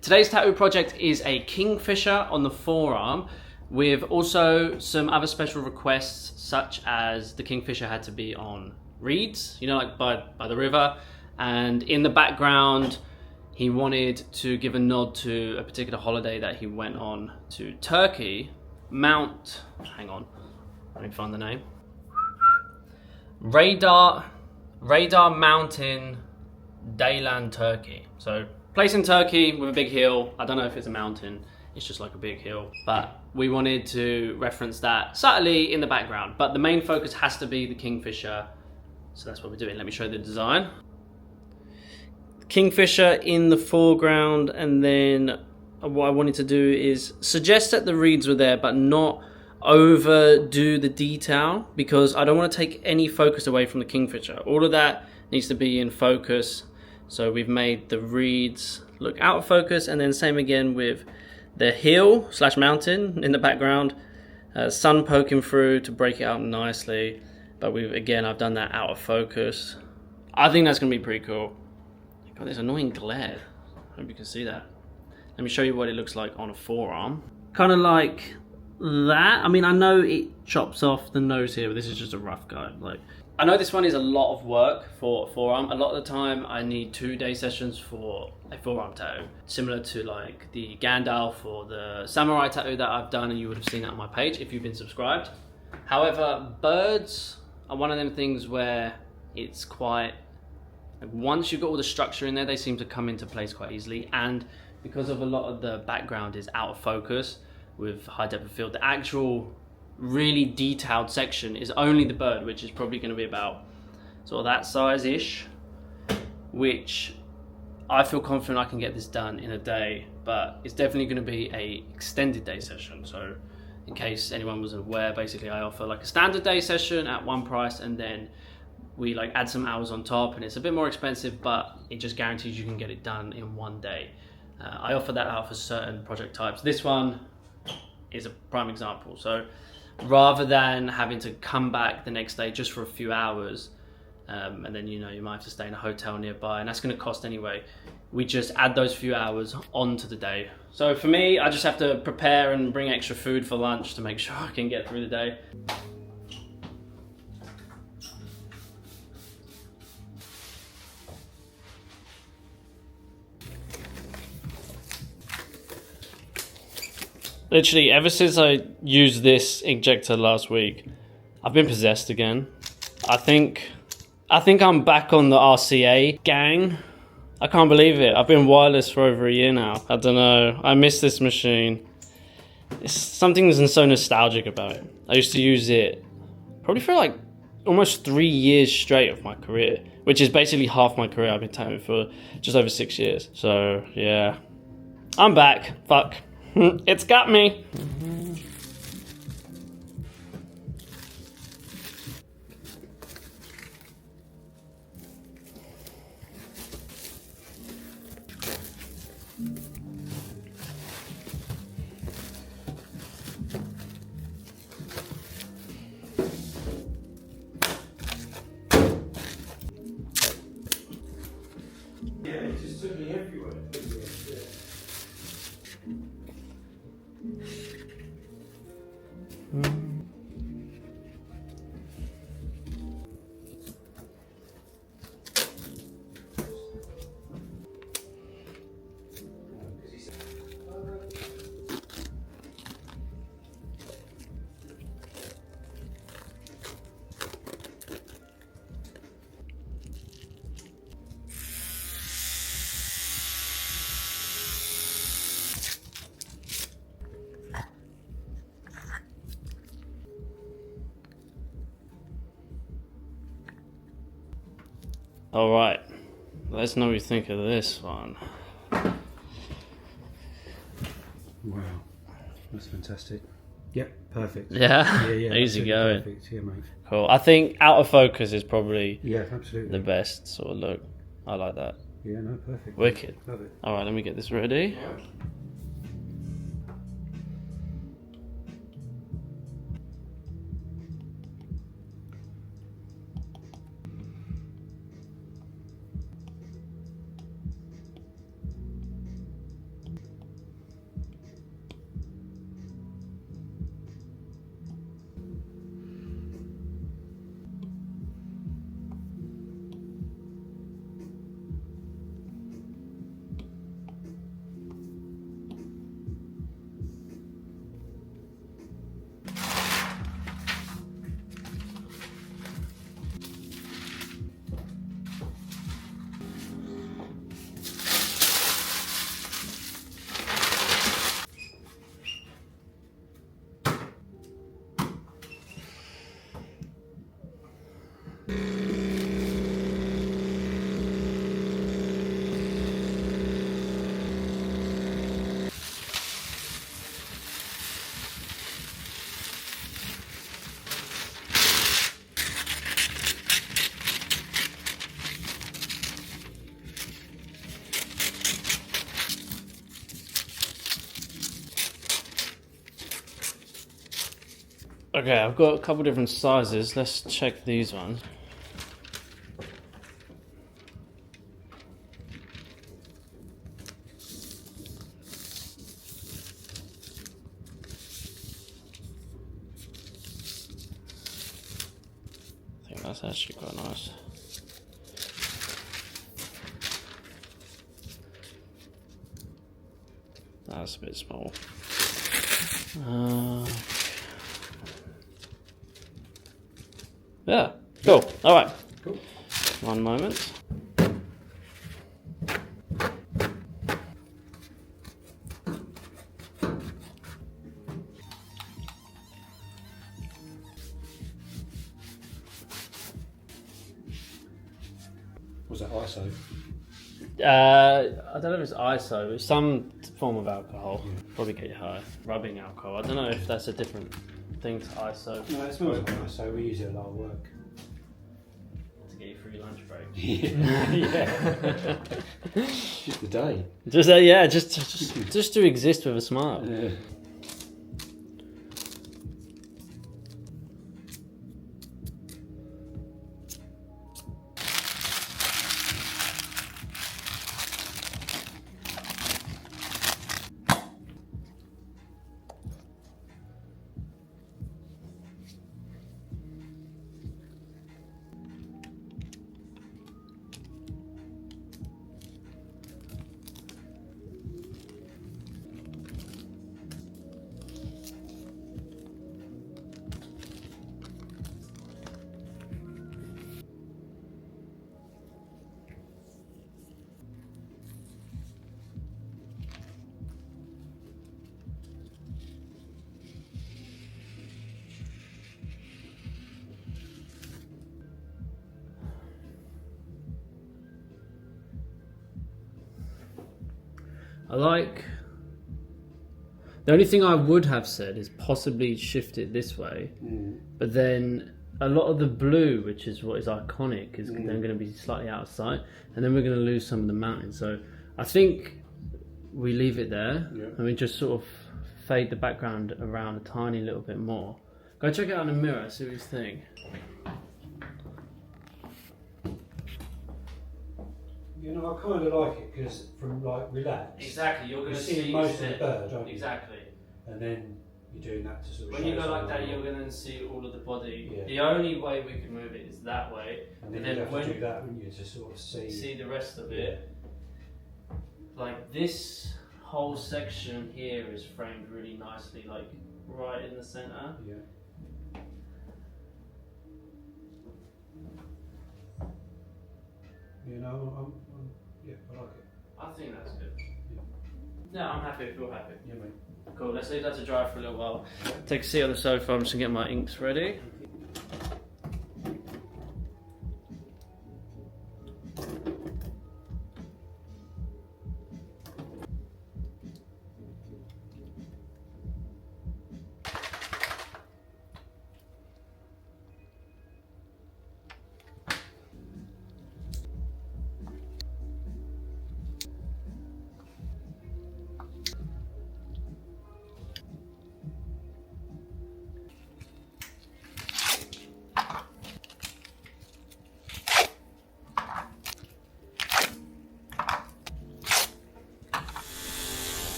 Today's tattoo project is a Kingfisher on the forearm with also some other special requests, such as the Kingfisher had to be on reeds, you know, like by the river, and in the background he wanted to give a nod to a particular holiday that he went on to Turkey, hang on, let me find the name. Radar Mountain, Dayland, Turkey. So place in Turkey with a big hill. I don't know if it's a mountain, it's just like a big hill, but we wanted to reference that subtly in the background, but the main focus has to be the Kingfisher, so that's what we're doing. Let me show you the design. Kingfisher in the foreground, and then what I wanted to do is suggest that the reeds were there but not overdo the detail, because I don't want to take any focus away from the Kingfisher. All of that needs to be in focus, so we've made the reeds look out of focus, and then same again with the hill / mountain in the background, sun poking through to break it out nicely, but I've done that out of focus. I think that's gonna be pretty cool. God, there's annoying glare, I hope you can see that. Let me show you what it looks like on a forearm. Kind of like that. I mean, I know it chops off the nose here, but this is just a rough guide. Like, I know this one is a lot of work for a forearm. A lot of the time I need 2-day sessions for a forearm tattoo, similar to like the Gandalf or the samurai tattoo that I've done, and you would have seen that on my page if you've been subscribed. However, birds are one of them things where it's quite, like, once you've got all the structure in there, they seem to come into place quite easily, and because of a lot of the background is out of focus with high depth of field, the actual really detailed section is only the bird, which is probably going to be about sort of that size-ish, which I feel confident I can get this done in a day, but it's definitely going to be a extended day session. So in case anyone wasn't aware, basically I offer like a standard day session at one price, and then we like add some hours on top, and it's a bit more expensive, but it just guarantees you can get it done in one day. I offer that out for certain project types. This one is a prime example. So rather than having to come back the next day just for a few hours, and then you might have to stay in a hotel nearby, and that's going to cost anyway, we just add those few hours onto the day. So for me, I just have to prepare and bring extra food for lunch to make sure I can get through the day. Literally, ever since I used this injector last week, I've been possessed again. I think I'm back on the RCA gang. I can't believe it. I've been wireless for over a year now. I don't know. I miss this machine. Something so nostalgic about it. I used to use it probably for like almost 3 years straight of my career, which is basically half my career. I've been tattooing for just over 6 years. So yeah, I'm back. Fuck. It's got me. Yeah, it just took me everywhere. All right, let's know what you think of this one. Wow, that's fantastic. Yep, perfect. Yeah, Yeah, easy going. perfect. Yeah, mate. Cool. I think out of focus is probably Absolutely. the best sort of look. I like that. Yeah, no, perfect. Wicked. Love it. All right, let me get this ready. Okay, I've got a couple different sizes. Let's check these ones. I think that's actually quite nice. That's a bit small. Yeah, cool. All right. Cool. One moment. Was that ISO? I don't know if it's ISO. It's some form of alcohol. Yeah. Probably get you high. Rubbing alcohol. I don't know if that's a different thing to ISO. No, it smells like ISO. We use it a lot of work. To get you through your lunch break. Yeah. Just the day. Just yeah, just to exist with a smile. Yeah. I like. The only thing I would have said is possibly shift it this way, but then a lot of the blue, which is what is iconic, is then going to be slightly out of sight, and then we're going to lose some of the mountains. So I think we leave it there, and we just sort of fade the background around a tiny little bit more. Go check it out in the mirror, see what you think. You know, I kind of like it because from like relax. Exactly, you're going to see most of the bird, aren't you? Exactly. And then you're doing that to sort of. When you go like that, you're going to see all of the body. Yeah. The only way we can move it is that way. And then you have to do that, wouldn't you, to sort of see the rest of it. Like this whole section here is framed really nicely, like right in the center. Yeah. You know, yeah, I like it. I think that's good. Yeah, I'm happy if you're happy. Yeah, mate. Cool, let's leave that to dry for a little while. Take a seat on the sofa, I'm just gonna get my inks ready.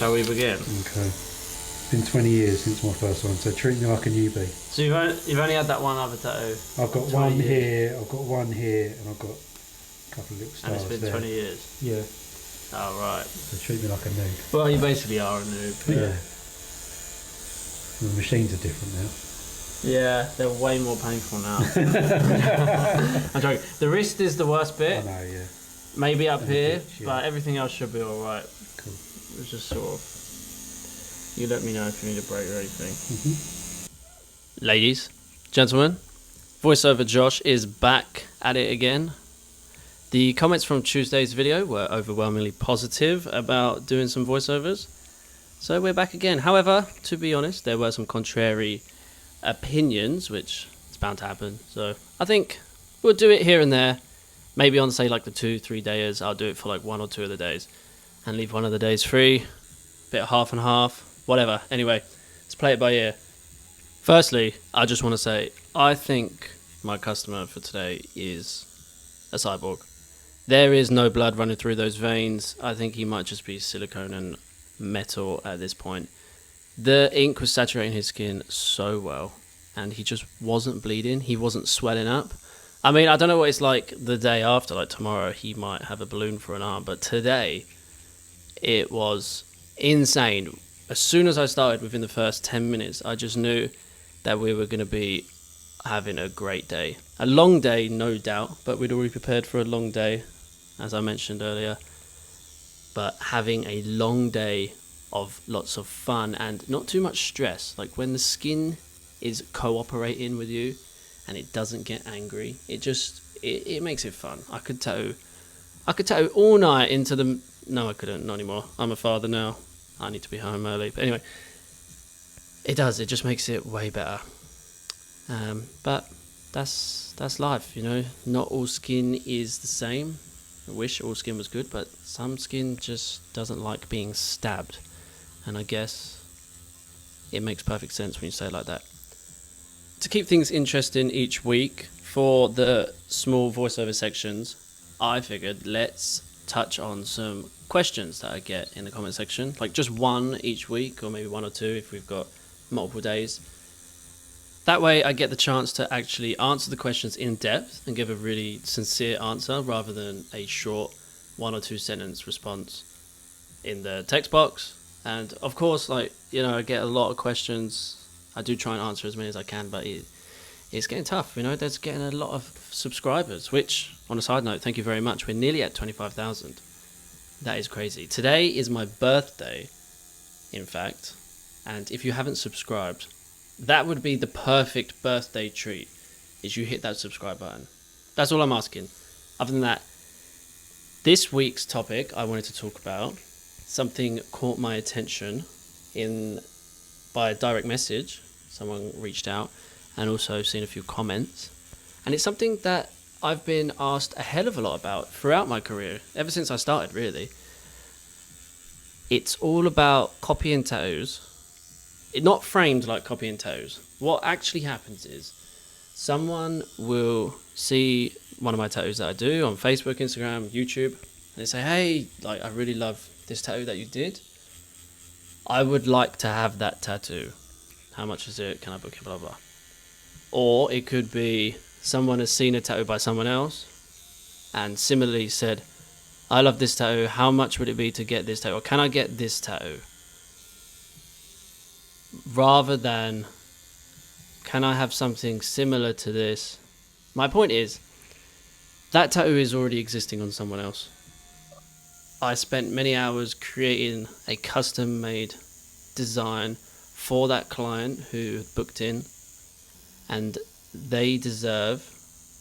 Shall we begin? Okay. It's been 20 years since my first one, so treat me like a newbie. So you've only had that one other tattoo? I've got one here, I've got one here, and I've got a couple of little stars And it's been there. 20 years? Yeah. Oh, right. So treat me like a noob. Well, you basically are a noob. Yeah. The machines are different now. Yeah, they're way more painful now. I'm joking. The wrist is the worst bit. I know, yeah. Maybe up And here, the pitch, yeah. but everything else should be alright. Cool. It's just sort of... You let me know if you need a break or anything. Ladies, gentlemen, voiceover Josh is back at it again. The comments from Tuesday's video were overwhelmingly positive about doing some voiceovers. So we're back again. However, to be honest, there were some contrary opinions, which is bound to happen. So I think we'll do it here and there. Maybe on, say, like the 2-3 days, I'll do it for like 1 or 2 of the days. And leave one of the days free. Bit of half and half. Whatever. Anyway, let's play it by ear. Firstly, I just want to say I think my customer for today is a cyborg. There is no blood running through those veins. I think he might just be silicone and metal at this point. The ink was saturating his skin so well, and he just wasn't bleeding. He wasn't swelling up. I mean, I don't know what it's like the day after. Like tomorrow, he might have a balloon for an arm, but today, it was insane. As soon as I started, within the first 10 minutes, I just knew that we were going to be having a great day. A long day, no doubt, but we'd already prepared for a long day, as I mentioned earlier. But having a long day of lots of fun and not too much stress. Like when the skin is cooperating with you and it doesn't get angry, it makes it fun. I could tattoo all night into the... No, I couldn't, not anymore. I'm a father now. I need to be home early. But anyway, it just makes it way better. But that's life, you know. Not all skin is the same. I wish all skin was good, but some skin just doesn't like being stabbed. And I guess it makes perfect sense when you say it like that. To keep things interesting each week, for the small voiceover sections, I figured let's touch on some questions that I get in the comment section. Like just one each week, or maybe one or two if we've got multiple days. That way I get the chance to actually answer the questions in depth and give a really sincere answer rather than a short 1 or 2 sentence response in the text box. And of course, like, you know, I get a lot of questions. I do try and answer as many as I can, but it's getting tough, you know. There's getting a lot of subscribers, which, on a side note, thank you very much. We're nearly at 25,000. That is crazy. Today is my birthday, in fact. And if you haven't subscribed, that would be the perfect birthday treat, is you hit that subscribe button. That's all I'm asking. Other than that, this week's topic I wanted to talk about, something caught my attention by a direct message. Someone reached out, and also seen a few comments. And it's something that I've been asked a hell of a lot about throughout my career, ever since I started, really. It's all about copying tattoos. Not framed like copying tattoos. What actually happens is someone will see one of my tattoos that I do on Facebook, Instagram, YouTube, and they say, hey, like, I really love this tattoo that you did. I would like to have that tattoo. How much is it? Can I book it? Blah, blah. Or it could be someone has seen a tattoo by someone else and similarly said, I love this tattoo. How much would it be to get this tattoo? Or can I get this tattoo? Rather than, can I have something similar to this? My point is, that tattoo is already existing on someone else. I spent many hours creating a custom-made design for that client who booked in, and they deserve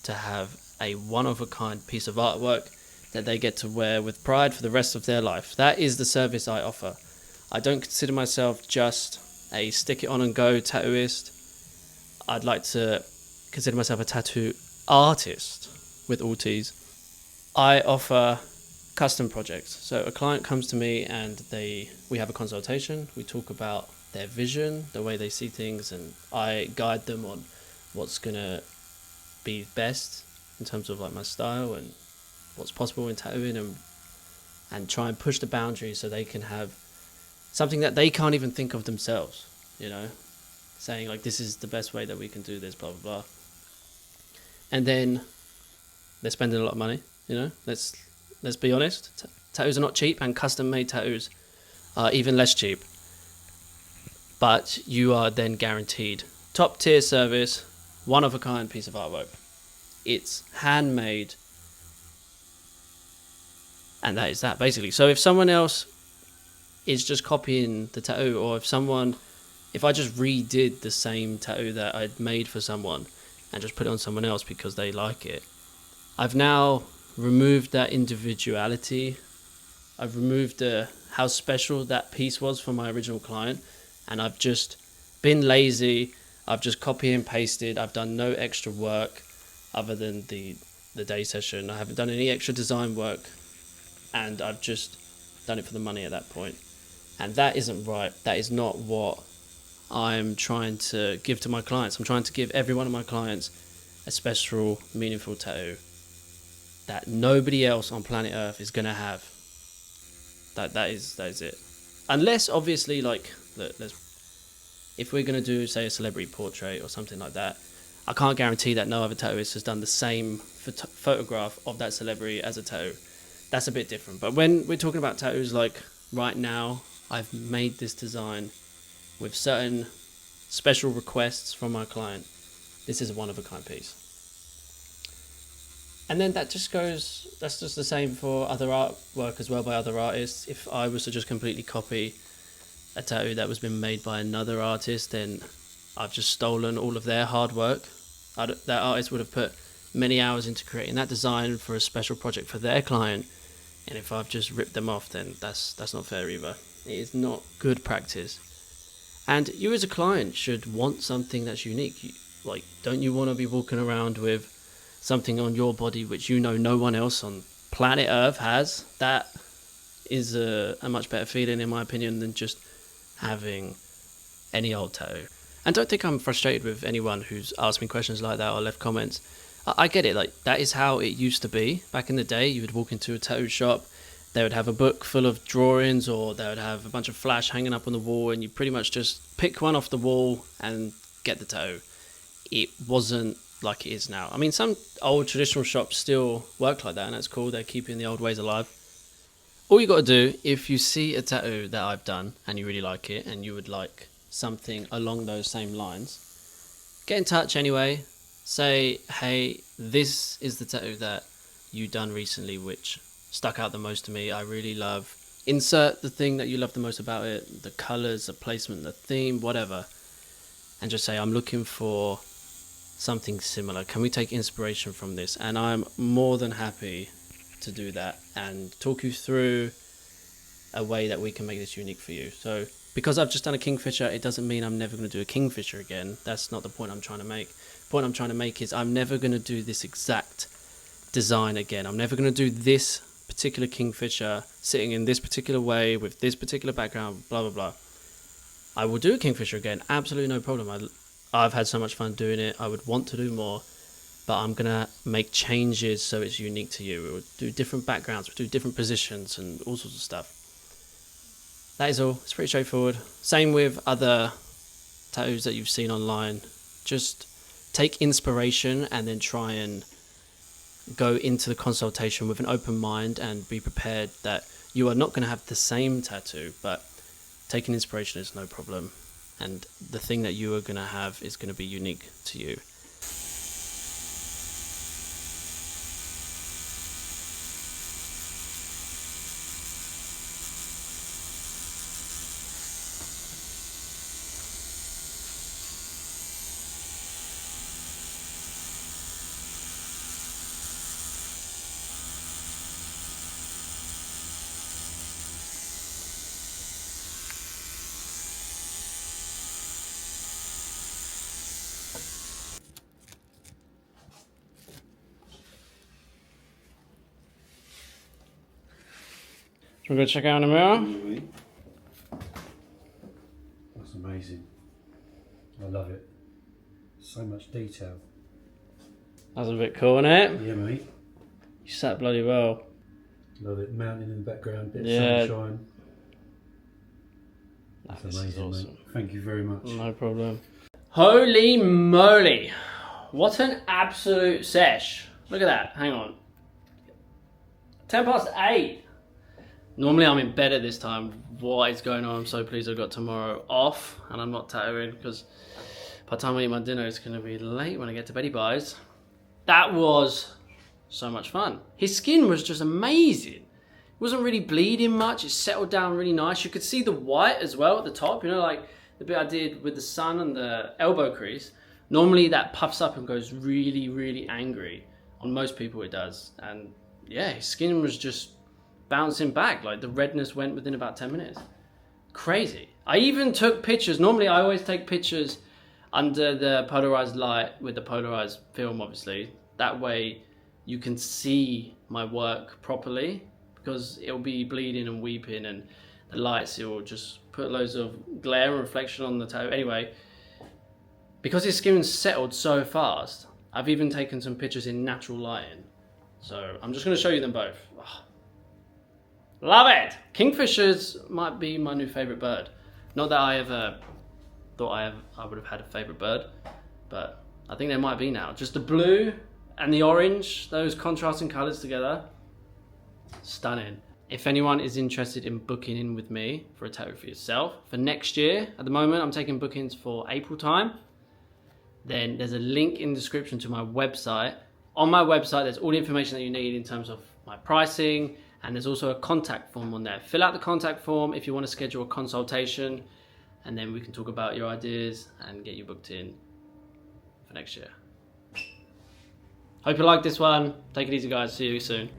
to have a one-of-a-kind piece of artwork that they get to wear with pride for the rest of their life. That is the service I offer. I don't consider myself just a stick-it-on-and-go tattooist. I'd like to consider myself a tattoo artist with all T's. I offer custom projects. So a client comes to me and we have a consultation. We talk about their vision, the way they see things, and I guide them on what's going to be best in terms of like my style and what's possible in tattooing, and try and push the boundaries so they can have something that they can't even think of themselves, you know, saying like, this is the best way that we can do this, blah, blah, blah. And then they're spending a lot of money, you know, let's be honest. Tattoos are not cheap, and custom made tattoos are even less cheap. But you are then guaranteed top tier service, one of a kind piece of artwork. It's handmade, and that is that basically. So if someone else is just copying the tattoo, or if I just redid the same tattoo that I'd made for someone and just put it on someone else because they like it, I've now removed that individuality. I've removed how special that piece was for my original client, and I've just been lazy. I've just copy and pasted. I've done no extra work other than the day session. I haven't done any extra design work, and I've just done it for the money at that point. And that isn't right. That is not what I'm trying to give to my clients. I'm trying to give every one of my clients a special, meaningful tattoo that nobody else on planet Earth is gonna have. That is it. Unless, obviously, like, if we're gonna do, say, a celebrity portrait or something like that, I can't guarantee that no other tattooist has done the same photograph of that celebrity as a tattoo. That's a bit different. But when we're talking about tattoos, like right now, I've made this design with certain special requests from my client. This is a one-of-a-kind piece. And then that's just the same for other artwork as well by other artists. If I was to just completely copy a tattoo that was been made by another artist, then I've just stolen all of their hard work. That artist would have put many hours into creating that design for a special project for their client, and if I've just ripped them off, then that's not fair either. It is not good practice. And you as a client should want something that's unique. Like, don't you want to be walking around with something on your body which you know no one else on planet Earth has? That is a much better feeling, in my opinion, than just having any old tattoo. And don't think I'm frustrated with anyone who's asked me questions like that or left comments. I get it. Like, that is how it used to be back in the day. You would walk into a tattoo shop, they would have a book full of drawings, or they would have a bunch of flash hanging up on the wall, and you pretty much just pick one off the wall and get the tattoo. It wasn't like it is now. I mean, some old traditional shops still work like that, and that's cool. They're keeping the old ways alive. All you got to do, if you see a tattoo that I've done and you really like it, and you would like something along those same lines, get in touch anyway. Say, hey, this is the tattoo that you done recently which stuck out the most to me. I really love. Insert the thing that you love the most about it, the colours, the placement, the theme, whatever, and just say, I'm looking for something similar. Can we take inspiration from this? And I'm more than happy to do that and talk you through a way that we can make this unique for you. So because I've just done a Kingfisher, it doesn't mean I'm never going to do a Kingfisher again. That's not the point I'm trying to make. The point I'm trying to make is I'm never going to do this exact design again. I'm never going to do this particular Kingfisher sitting in this particular way with this particular background, blah, blah, blah. I will do a Kingfisher again, absolutely no problem. I've had so much fun doing it. I would want to do more, but I'm going to make changes so it's unique to you. We'll do different backgrounds, we'll do different positions and all sorts of stuff. That is all. It's pretty straightforward. Same with other tattoos that you've seen online. Just take inspiration and then try and go into the consultation with an open mind and be prepared that you are not going to have the same tattoo, but taking inspiration is no problem. And the thing that you are going to have is going to be unique to you. We're going to check out in the mirror. That's amazing. I love it. So much detail. That's a bit cool, isn't it? Yeah, mate. You sat bloody well. Love it. Mountain in the background, bit Yeah. of sunshine. That's amazing, awesome. mate. Thank you very much. No problem. Holy moly. What an absolute sesh. Look at that. Hang on. 8:10. Normally I'm in bed at this time. What is going on? I'm so pleased I've got tomorrow off and I'm not tattooing, because by the time I eat my dinner it's going to be late when I get to beddy buys. That was so much fun. His skin was just amazing. It wasn't really bleeding much. It settled down really nice. You could see the white as well at the top. You know, like the bit I did with the sun and the elbow crease. Normally that puffs up and goes really, really angry. On most people it does. And yeah, his skin was just bouncing back. Like the redness went within about 10 minutes. Crazy. I even took pictures. Normally I always take pictures under the polarized light with the polarized film, obviously. That way you can see my work properly, because it'll be bleeding and weeping and the lights, you'll just put loads of glare and reflection on the toe. Anyway, because his skin's settled so fast, I've even taken some pictures in natural lighting. So I'm just going to show you them both. Oh, love it! Kingfishers might be my new favourite bird. Not that I ever thought I would have had a favourite bird, but I think there might be now. Just the blue and the orange, those contrasting colours together, stunning. If anyone is interested in booking in with me for a tattoo for yourself for next year, at the moment I'm taking bookings for April time, then there's a link in the description to my website. On my website there's all the information that you need in terms of my pricing, and there's also a contact form on there. Fill out the contact form if you want to schedule a consultation, and then we can talk about your ideas and get you booked in for next year. Hope you like this one. Take it easy guys, see you soon.